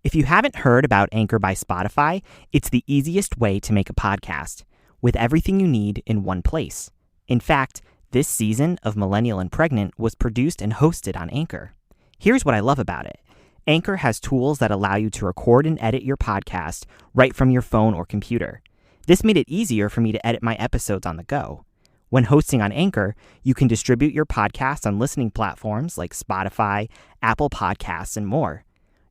If you haven't heard about Anchor by Spotify, it's the easiest way to make a podcast with everything you need in one place. In fact, this season of Millennial and Pregnant was produced and hosted on Anchor. Here's what I love about it. Anchor has tools that allow you to record and edit your podcast right from your phone or computer. This made it easier for me to edit my episodes on the go. When hosting on Anchor, you can distribute your podcast on listening platforms like Spotify, Apple Podcasts, and more.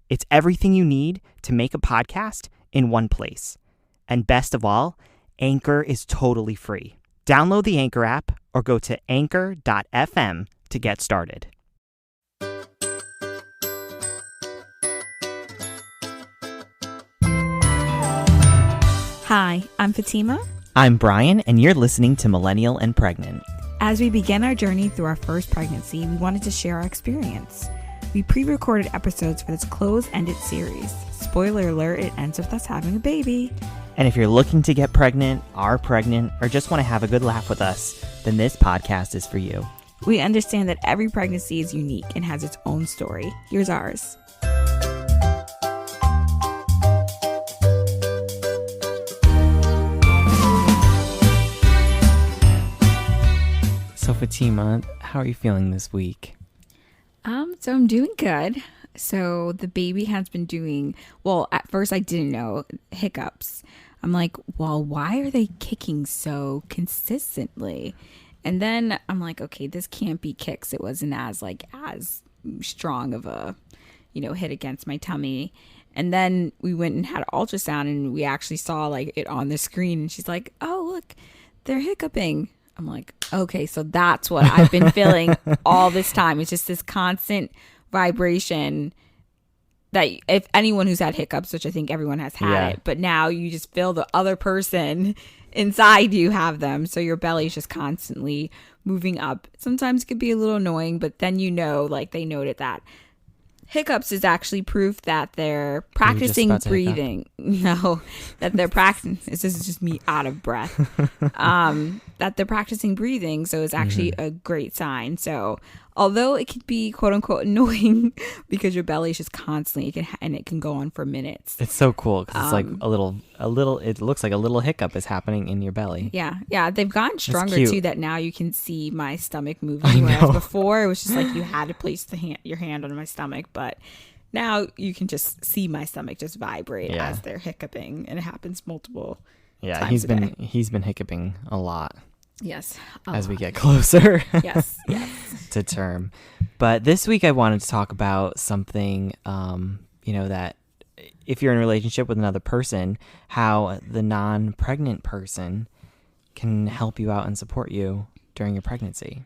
It's everything you need to make a podcast in one place. And best of all, Anchor is totally free. Download the Anchor app or go to anchor.fm to get started. Hi, I'm Fatima. I'm Brian, and you're listening to Millennial and Pregnant. As we begin our journey through our first pregnancy, we wanted to share our experience. We pre-recorded episodes for this close-ended series. Spoiler alert, it ends with us having a baby. And if you're looking to get pregnant, are pregnant, or just want to have a good laugh with us, then this podcast is for you. We understand that every pregnancy is unique and has its own story. Here's ours. So Fatima, how are you feeling this week? So I'm doing good. So the baby has been doing, well, at first I didn't know, hiccups. I'm like, well, why are they kicking so consistently? And then I'm like, okay, this can't be kicks. It wasn't as strong of a, hit against my tummy. And then we went and had an ultrasound and we actually saw like it on the screen. And she's like, oh, look, they're hiccuping. I'm like, okay, so that's what I've been feeling all this time. It's just this constant vibration that if anyone who's had hiccups, which I think everyone has had it, but now you just feel the other person inside you have them. So your belly is just constantly moving up. Sometimes it could be a little annoying, but then like they noted that hiccups is actually proof that they're practicing breathing. No, that they're practicing. This is just me out of breath. That they're practicing breathing. So it's actually a great sign. So although it could be quote unquote annoying because your belly is just constantly, it can go on for minutes. It's so cool because it's like it looks like a little hiccup is happening in your belly. Yeah. They've gotten stronger too, that now you can see my stomach moving. Whereas before it was just like you had to place your hand on my stomach, but now you can just see my stomach just vibrate as they're hiccuping, and it happens multiple times he's been hiccuping a lot. Yes. As we get closer. Yes. To term. But this week I wanted to talk about something, that if you're in a relationship with another person, how the non-pregnant person can help you out and support you during your pregnancy.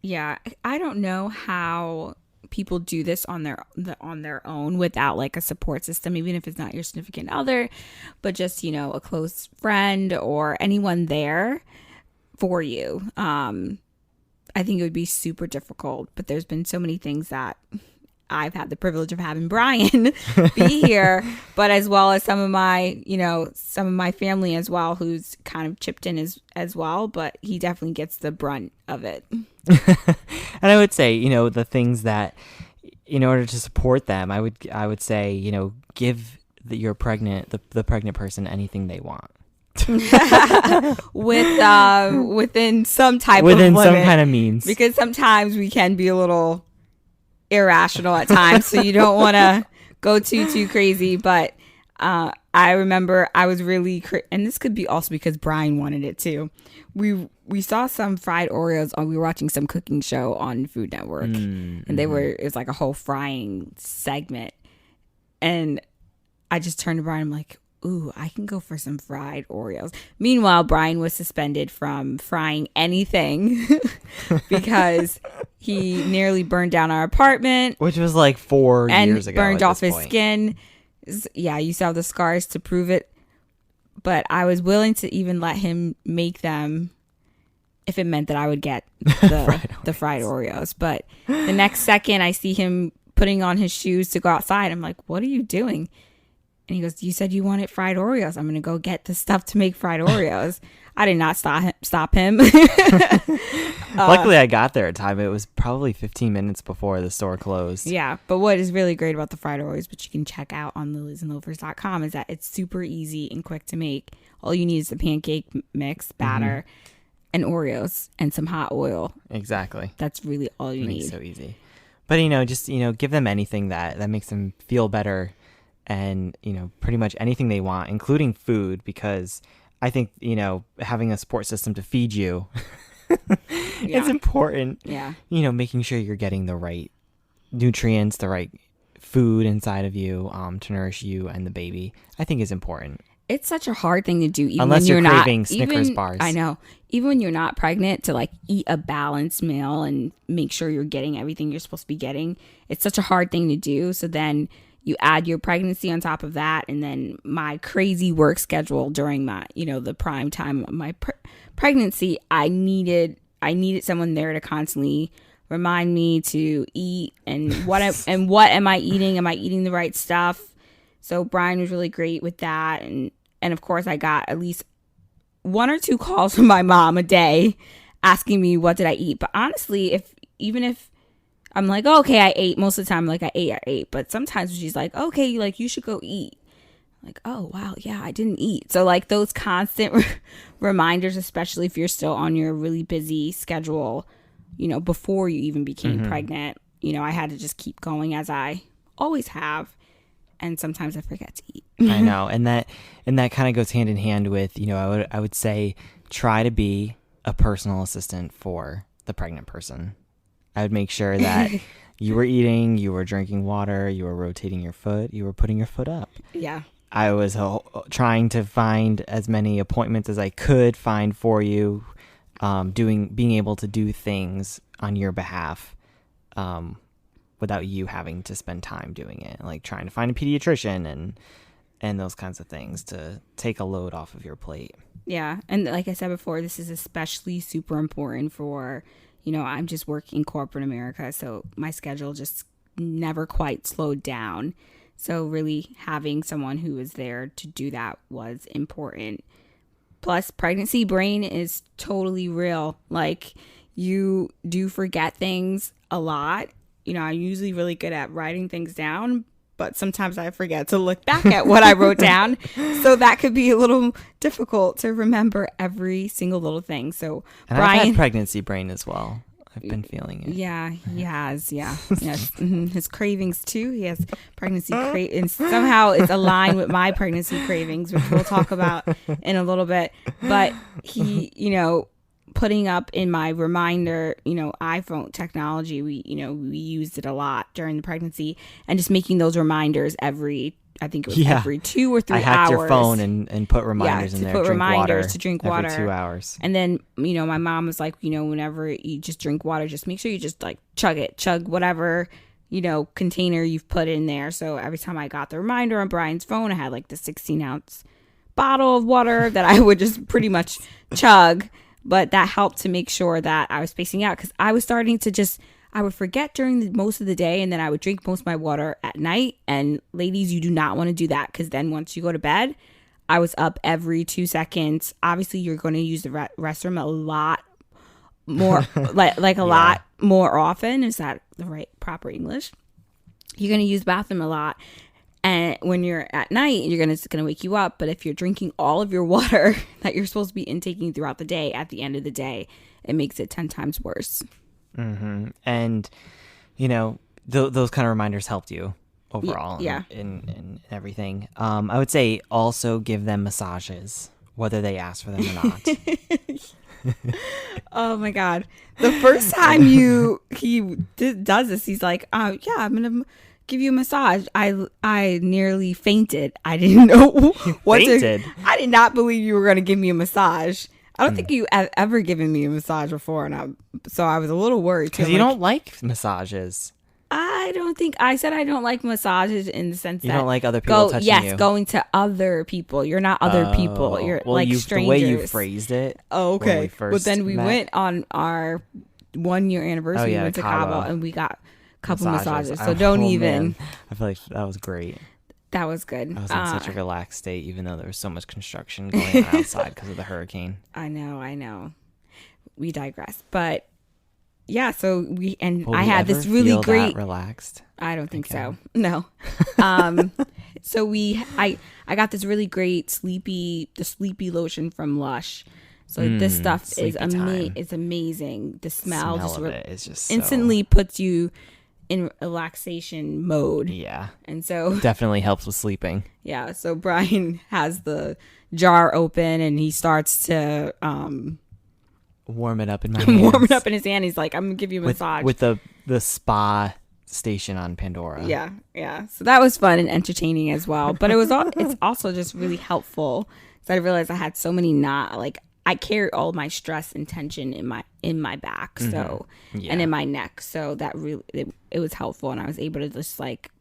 Yeah. I don't know how people do this on their own without like a support system, even if it's not your significant other, but just, a close friend or anyone there for you. I think it would be super difficult, but there's been so many things that I've had the privilege of having Brian be here, but as well as some of my family as well, who's kind of chipped in as well, but he definitely gets the brunt of it. And I would say, the things that in order to support them, I would say, give the pregnant person anything they want. within some type of limit, some kind of means, because sometimes we can be a little irrational at times, so you don't want to go too crazy. But I remember I was really and this could be also because Brian wanted it too. We saw some fried Oreos we were watching some cooking show on Food Network, and it was like a whole frying segment, and I just turned to Brian, I'm like, ooh, I can go for some fried Oreos. Meanwhile, Brian was suspended from frying anything because he nearly burned down our apartment. Which was like 4 years ago. And burned off his skin. Yeah, you saw the scars to prove it. But I was willing to even let him make them if it meant that I would get the fried Oreos. But the next second I see him putting on his shoes to go outside, I'm like, what are you doing? And he goes, you said you wanted fried Oreos. I'm going to go get the stuff to make fried Oreos. I did not stop him. Luckily, I got there in time. It was probably 15 minutes before the store closed. Yeah. But what is really great about the fried Oreos, which you can check out on liliesandloafers.com, is that it's super easy and quick to make. All you need is the pancake mix, batter, and Oreos, and some hot oil. Exactly. That's really all you need. It's so easy. But, just, give them anything that makes them feel better. And, pretty much anything they want, including food, because I think, having a support system to feed you is important. Yeah. Making sure you're getting the right nutrients, the right food inside of you to nourish you and the baby, I think is important. It's such a hard thing to do, even unless when you're not craving Snickers bars. I know. Even when you're not pregnant, to like eat a balanced meal and make sure you're getting everything you're supposed to be getting. It's such a hard thing to do. So then you add your pregnancy on top of that, and then my crazy work schedule during my, the prime time of my pregnancy, I needed someone there to constantly remind me to eat and what am I eating? Am I eating the right stuff? So Brian was really great with that, and of course I got at least 1 or 2 calls from my mom a day asking me what did I eat. But honestly, even if I'm like, oh, okay, I ate. Most of the time, like, I ate. But sometimes she's like, okay, like, you should go eat. Like, oh, wow, yeah, I didn't eat. So, like, those constant reminders, especially if you're still on your really busy schedule, before you even became pregnant, I had to just keep going as I always have. And sometimes I forget to eat. I know. And that kind of goes hand in hand with, I would say try to be a personal assistant for the pregnant person. I would make sure that you were eating, you were drinking water, you were rotating your foot, you were putting your foot up. Yeah. I was trying to find as many appointments as I could find for you, being able to do things on your behalf without you having to spend time doing it, like trying to find a pediatrician and those kinds of things to take a load off of your plate. Yeah. And like I said before, this is especially super important for, I'm just working corporate America, so my schedule just never quite slowed down. So really having someone who was there to do that was important. Plus, pregnancy brain is totally real. Like, you do forget things a lot. I'm usually really good at writing things down, but sometimes I forget to look back at what I wrote down. So that could be a little difficult to remember every single little thing. So and Brian, I've had pregnancy brain as well. I've been feeling it. Yeah, he has. Yeah. Yes. His cravings too. He has pregnancy cravings. Somehow it's aligned with my pregnancy cravings, which we'll talk about in a little bit. But he, putting up in my reminder, iPhone technology, we used it a lot during the pregnancy, and just making those reminders every 2 or 3 hours. I hacked your phone and put reminders in there. To put reminders to drink water every 2 hours. And then, my mom was like, whenever you just drink water, just make sure you just like chug whatever, container you've put in there. So every time I got the reminder on Brian's phone, I had like the 16-ounce bottle of water that I would just pretty much chug. But that helped to make sure that I was spacing out, because I was starting to I would forget during most of the day, and then I would drink most of my water at night. And ladies, you do not want to do that, because then once you go to bed, I was up every 2 seconds. Obviously, you're going to use the restroom a lot more, lot more often. Is that the right proper English? You're going to use the bathroom a lot. And when you're at night, it's going to wake you up. But if you're drinking all of your water that you're supposed to be intaking throughout the day, at the end of the day, it makes it 10 times worse. Mm-hmm. And, those kind of reminders helped you overall in everything. I woid say also give them massages, whether they ask for them or not. Oh, my God. The first time he does this, he's like, I'm going to give you a massage. I nearly fainted. I didn't know what fainted? I did not believe you were going to give me a massage. I don't think you have ever given me a massage before, so I was a little worried too. Because you don't like massages. I don't think I said I don't like massages in the sense you that don't like other people touching you. Yes, going to other people. You're not other people. You're like strangers. The way you phrased it. Oh, okay. But then we went on our 1-year anniversary. We went to Cabo and we got a couple massages. So don't even. Man. I feel like that was great. That was good. I was in such a relaxed state, even though there was so much construction going on outside because of the hurricane. I know. We digress. But yeah, so Will I we had this ever really feel great. that relaxed? I don't think Okay. so. No. So I got this really great sleepy lotion from Lush. So this stuff is sleepy time. it's amazing. The smell Of it is just so- instantly puts you in relaxation mode. Yeah, And so definitely helps with sleeping. yeah, so Brian has the jar open and he starts to Warm it up in my hands. warm it up in his hand. He's like, I'm gonna give you a massage. with the spa station on Pandora. Yeah. So that was fun and entertaining as well. But it's also just really helpful because I realized I had so many I carry all my stress and tension in my back, so and in my neck. So that really it was helpful, and I was able to just like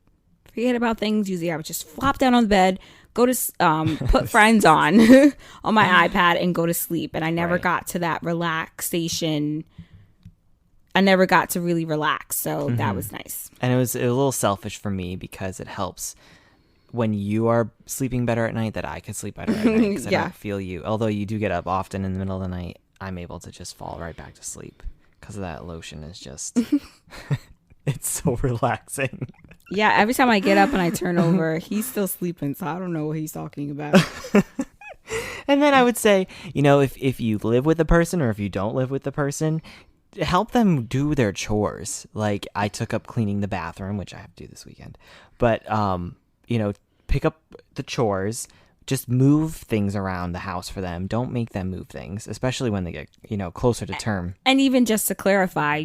forget about things. Usually, I would just flop down on the bed, go to put Friends on my iPad, and go to sleep. And I never got to that relaxation. I never got to really relax, so that was nice. And it was a little selfish for me because it helps when you are sleeping better at night that I could sleep better at night because I don't feel you. Although you do get up often in the middle of the night, I'm able to just fall right back to sleep because of that lotion is just, it's so relaxing. Yeah, every time I get up and I turn over, he's still sleeping, so I don't know what he's talking about. And then I would say, if you live with a person or if you don't live with the person, help them do their chores. Like I took up cleaning the bathroom, which I have to do this weekend, but pick up the chores, just move things around the house for them. Don't make them move things, especially when they get closer to term. And even just to clarify,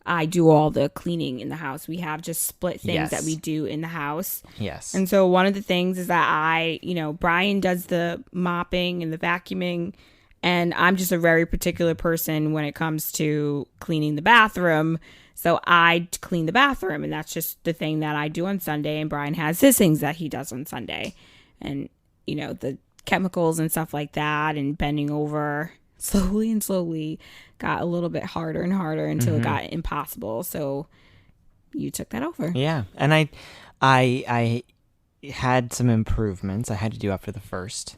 I do all the cleaning in the house. We have just split things that we do in the house. Yes. And so one of the things is that Brian does the mopping and the vacuuming, and I'm just a very particular person when it comes to cleaning the bathroom. So I clean the bathroom, and that's just the thing that I do on Sunday. And Brian has his things that he does on Sunday. And, the chemicals and stuff like that and bending over slowly got a little bit harder and harder until it got impossible. So you took that over. Yeah. And I had some improvements I had to do after the first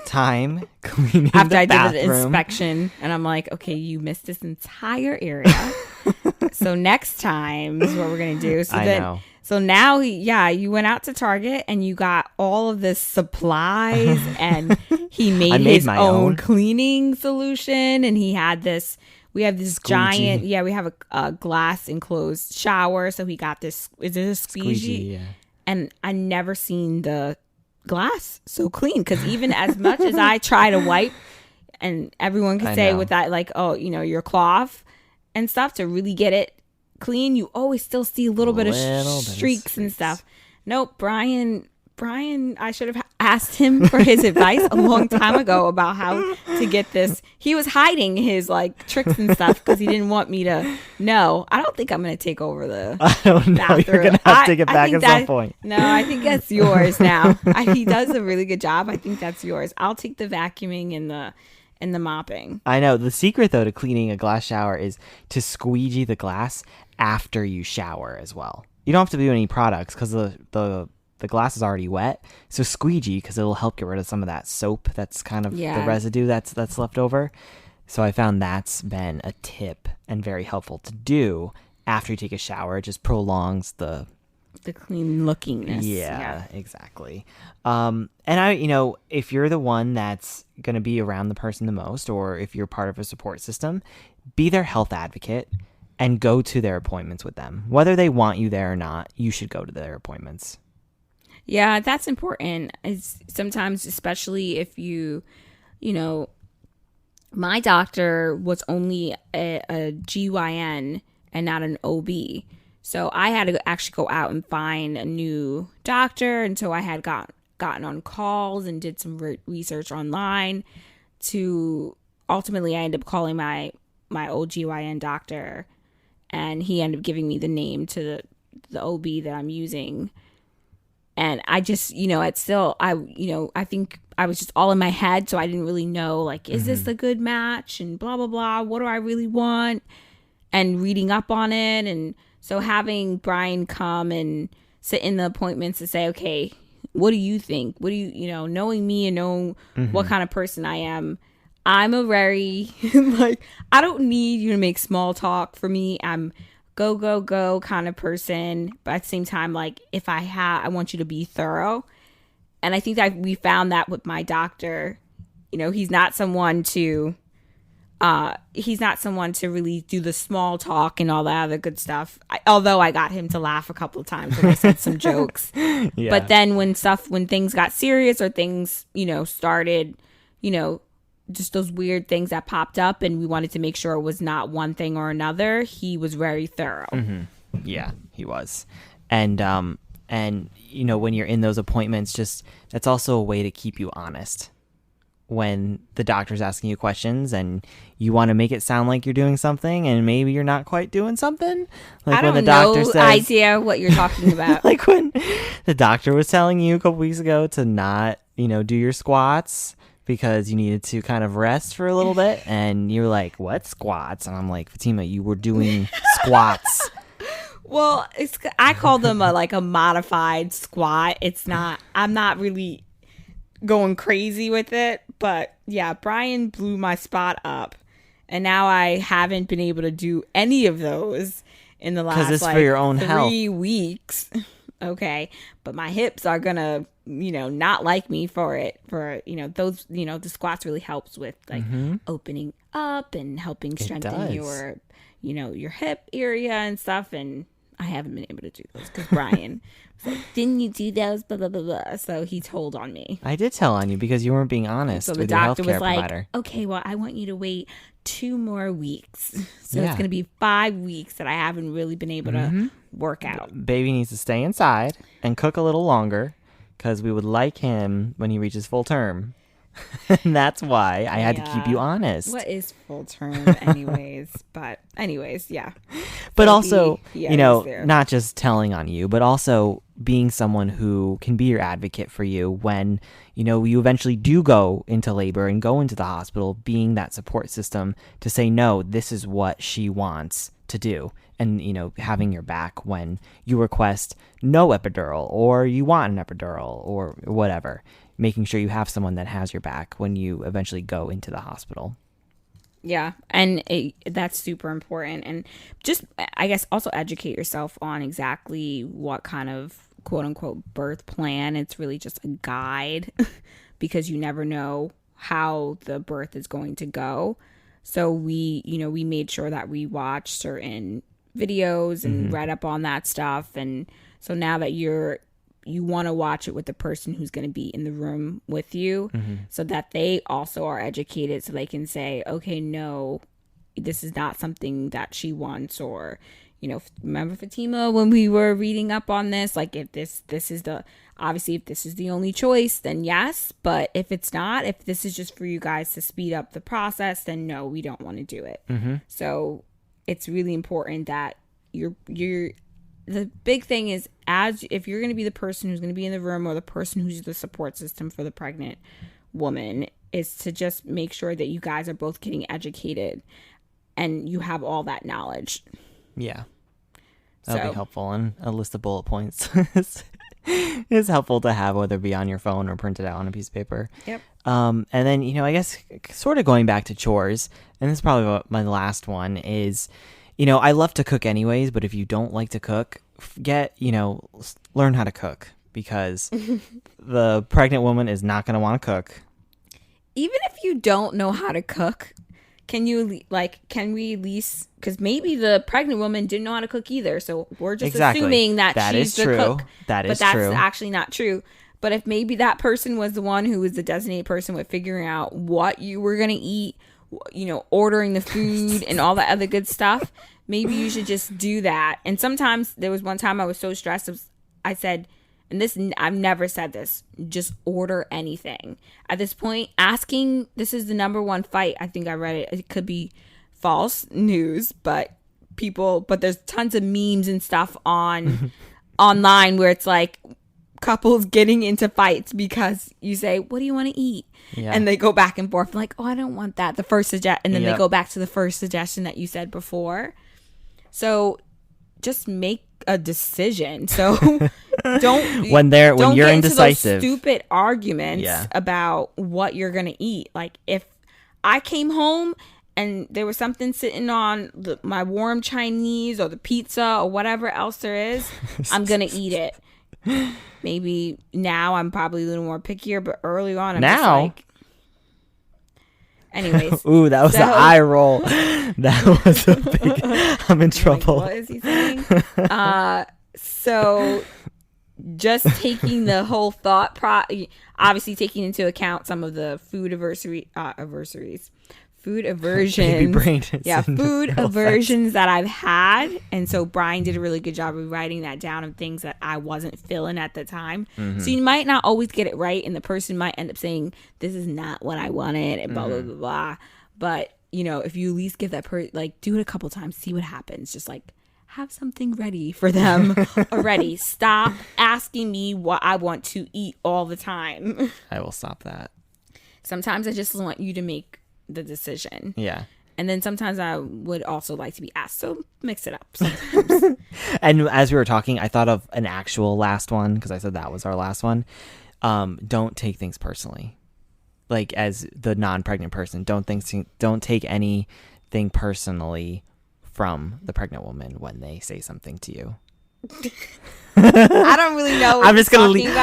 time cleaning after I bathroom. did the inspection, and I'm like, okay, you missed this entire area. So next time is what we're gonna do. So I know. So now, you went out to Target and you got all of this supplies, and he made his own cleaning solution. And he had this. We have this giant. Yeah, we have a glass enclosed shower. So he got this. Is it a squeegee? Yeah. And I never seen the glass so clean, because even as much as I try to wipe, and everyone can say with that, like, your cloth and stuff to really get it clean, you always still see a little bit of streaks and stuff. Nope, Brian, I should have asked him for his advice a long time ago about how to get this. He was hiding his tricks and stuff because he didn't want me to know. I don't think I'm going to take over the I don't know. bathroom. You're going to have to take it back at some point. No, I think that's yours now. He does a really good job. I think that's yours. I'll take the vacuuming and the mopping. I know. The secret, though, to cleaning a glass shower is to squeegee the glass after you shower as well. You don't have to do any products because the glass is already wet. So squeegee, because it'll help get rid of some of that soap that's kind of the residue that's left over. So I found that's been a tip and very helpful to do after you take a shower. It just prolongs the clean lookingness. Yeah, exactly. And if you're the one that's going to be around the person the most, or if you're part of a support system, be their health advocate and go to their appointments with them. Whether they want you there or not, you should go to their appointments. Yeah, that's important. It's sometimes, especially if my doctor was only a GYN and not an OB. So I had to actually go out and find a new doctor. And so I had gotten on calls and did some research online to ultimately I ended up calling my old GYN doctor, and he ended up giving me the name to the OB that I'm using. And I just, I think I was just all in my head. So I didn't really know, is this a good match and blah, blah, blah. What do I really want? And reading up on it. And so having Brian come and sit in the appointments to say, okay, what do you think? What do knowing me and knowing what kind of person I am, I'm a very, like, I don't need you to make small talk for me. I'm go, go, go kind of person. But at the same time, like, if I want you to be thorough. And I think that we found that with my doctor. He's not someone to really do the small talk and all that other good stuff. Although I got him to laugh a couple of times when I said some jokes. Yeah. But then when things got serious or things, started, just those weird things that popped up and we wanted to make sure it was not one thing or another, he was very thorough. Mm-hmm. Yeah, he was. And when you're in those appointments, that's also a way to keep you honest. When the doctor's asking you questions and you want to make it sound like you're doing something and maybe you're not quite doing something. Like I don't when the doctor know idea what you're talking about. Like when the doctor was telling you a couple weeks ago to not, do your squats because you needed to kind of rest for a little bit. And you're like, what squats? And I'm like, Fatima, you were doing squats. Well, I call them a modified squat. I'm not really going crazy with it, but yeah, Brian blew my spot up and now I haven't been able to do any of those in the last for your own 3 weeks. Okay, but my hips are gonna not like me for it, for those the squats really helps with opening up and helping strengthen your hip area and stuff. And I haven't been able to do those because Brian was like, didn't you do those? Blah, blah, blah, blah. So he told on me. I did tell on you because you weren't being honest with your healthcare provider. So the doctor was like, okay, well, I want you to wait 2 more weeks. So it's going to be 5 weeks that I haven't really been able to work out. Baby needs to stay inside and cook a little longer because we would like him when he reaches full term. And that's why I had to keep you honest. What is full term anyways? But anyways, yeah. But so also, not just telling on you, but also being someone who can be your advocate for you when, you eventually do go into labor and go into the hospital, being that support system to say, no, this is what she wants to do. And, having your back when you request no epidural or you want an epidural or whatever. Making sure you have someone that has your back when you eventually go into the hospital. Yeah, and that's super important. And just, I guess, also educate yourself on exactly what kind of quote-unquote birth plan. It's really just a guide because you never know how the birth is going to go. So we made sure that we watched certain videos and read up on that stuff. And so now that you want to watch it with the person who's going to be in the room with you so that they also are educated so they can say, okay, no, this is not something that she wants. Or, remember Fatima when we were reading up on this, like if this is obviously if this is the only choice, then yes. But if it's not, if this is just for you guys to speed up the process, then no, we don't want to do it. So it's really important that the big thing is, if you're going to be the person who's going to be in the room or the person who's the support system for the pregnant woman, is to just make sure that you guys are both getting educated and you have all that knowledge. Yeah. That'll be helpful. And a list of bullet points is helpful to have, whether it be on your phone or printed out on a piece of paper. Yep. And then, I guess sort of going back to chores, and this is probably what my last one is, I love to cook anyways, but if you don't like to cook, learn how to cook because the pregnant woman is not going to want to cook. Even if you don't know how to cook, can we at least, because maybe the pregnant woman didn't know how to cook either. So we're just assuming that she's the cook. That is true. But that's actually not true. But if maybe that person was the one who was the designated person with figuring out what you were going to eat, ordering the food and all that other good stuff, maybe you should just do that. And sometimes there was one time I was so stressed, I said, and I've never said this, just order anything. At this point, asking, this is the number one fight. I think I read it. It could be false news, but there's tons of memes and stuff online where it's like couples getting into fights because you say, what do you want to eat? Yeah. And they go back and forth like, oh, I don't want that. And then they go back to the first suggestion that you said before. So just make a decision. So don't when you're get into indecisive. those stupid arguments about what you're gonna eat. Like if I came home and there was something sitting on my warm Chinese or the pizza or whatever else there is, I'm gonna eat it. Maybe now I'm probably a little more pickier, but early on I'm just like. Anyways. Ooh, that was an eye roll. That was a big. I'm in trouble. Like, what is he saying? So just taking the whole thought obviously taking into account some of the food aversions. Food aversions that I've had. And so Brian did a really good job of writing that down of things that I wasn't feeling at the time. Mm-hmm. So you might not always get it right, and the person might end up saying, this is not what I wanted, and blah, blah, blah, blah. But, if you at least give that person, like, do it a couple times, see what happens. Just, like, have something ready for them already. Stop asking me what I want to eat all the time. I will stop that. Sometimes I just want you to make the decision. Yeah. And then sometimes I would also like to be asked. So mix it up sometimes. And as we were talking, I thought of an actual last one because I said that was our last one. Don't take things personally. Like as the non-pregnant person, don't take anything personally from the pregnant woman when they say something to you. I don't really know what I'm just gonna leave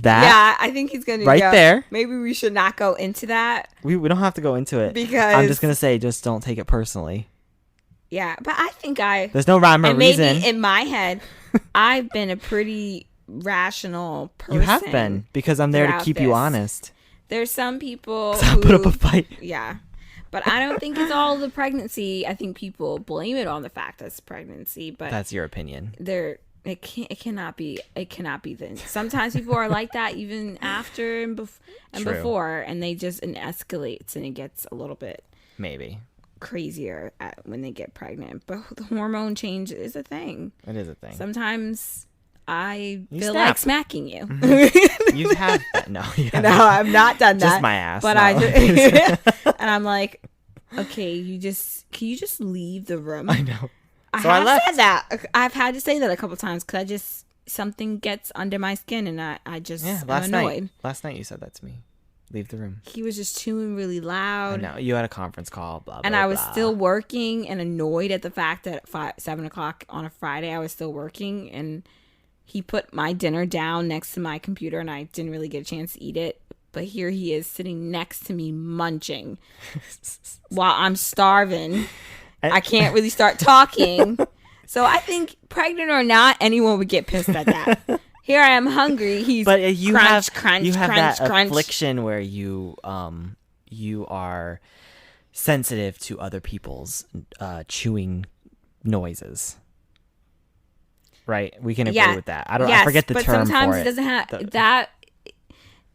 that. Yeah, I think he's gonna right there. Maybe we should not go into that. We don't have to go into it because I'm just gonna say just don't take it personally. Yeah, but I think there's no rhyme or reason. Maybe in my head, I've been a pretty rational person. You have been because I'm there to keep you honest. There's some people who put up a fight. Yeah. But I don't think it's all the pregnancy. I think people blame it on the fact that it's pregnancy. But that's your opinion. It cannot be then. Sometimes people are like that even after and before, and it escalates and it gets a little bit maybe crazier when they get pregnant. But the hormone change is a thing. It is a thing. Sometimes I feel like smacking you. Mm-hmm. You have no, no, I've not done that. Just my ass. But no. and I'm like, okay, can you just leave the room? I know. I left. Said that. I've had to say that a couple times because something gets under my skin and I just am annoyed. Last night you said that to me. Leave the room. He was just chewing really loud. I know. You had a conference call, blah, blah, and I was blah. still working and annoyed at the fact that at 7 o'clock on a Friday I was still working, and he put my dinner down next to my computer and I didn't really get a chance to eat it. But here he is sitting next to me munching while I'm starving. I can't really start talking. So I think pregnant or not, anyone would get pissed at that. Here I am hungry. He's crunch, that crunch. affliction where you are sensitive to other people's chewing noises. Right? We can agree with that. I forget the term for it. But sometimes it doesn't have that.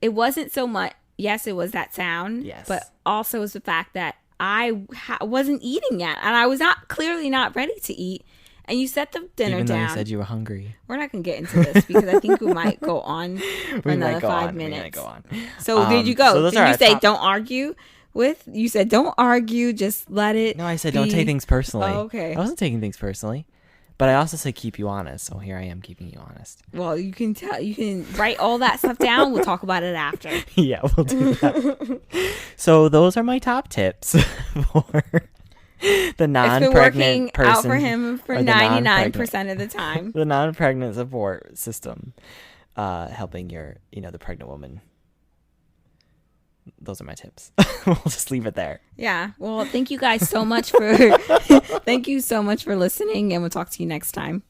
It wasn't so much. Yes, it was that sound. Yes. But also it's the fact that I wasn't eating yet, and I was clearly not ready to eat. And you set the dinner down. Even though you said you were hungry. We're not going to get into this because I think we might go on for another 5 minutes. We might go on. So did you go? So did you say don't argue with? You said don't argue, just let it. No, I said don't take things personally. Oh, okay. I wasn't taking things personally. But I also said keep you honest, so here I am keeping you honest. Well, you can write all that stuff down. We'll talk about it after. Yeah, we'll do that. So those are my top tips for the non-pregnant person. It's been working out for him for 99% of the time. The non-pregnant support system, helping the pregnant woman. Those are my tips. We'll just leave it there. Yeah. Well, thank you guys so much for listening, and we'll talk to you next time.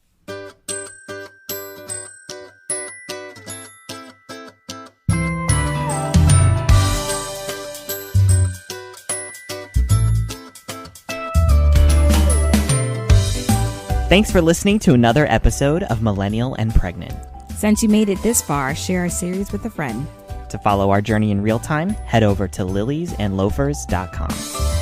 Thanks for listening to another episode of Millennial and Pregnant. Since you made it this far, share our series with a friend. To follow our journey in real time, head over to liliesandloafers.com.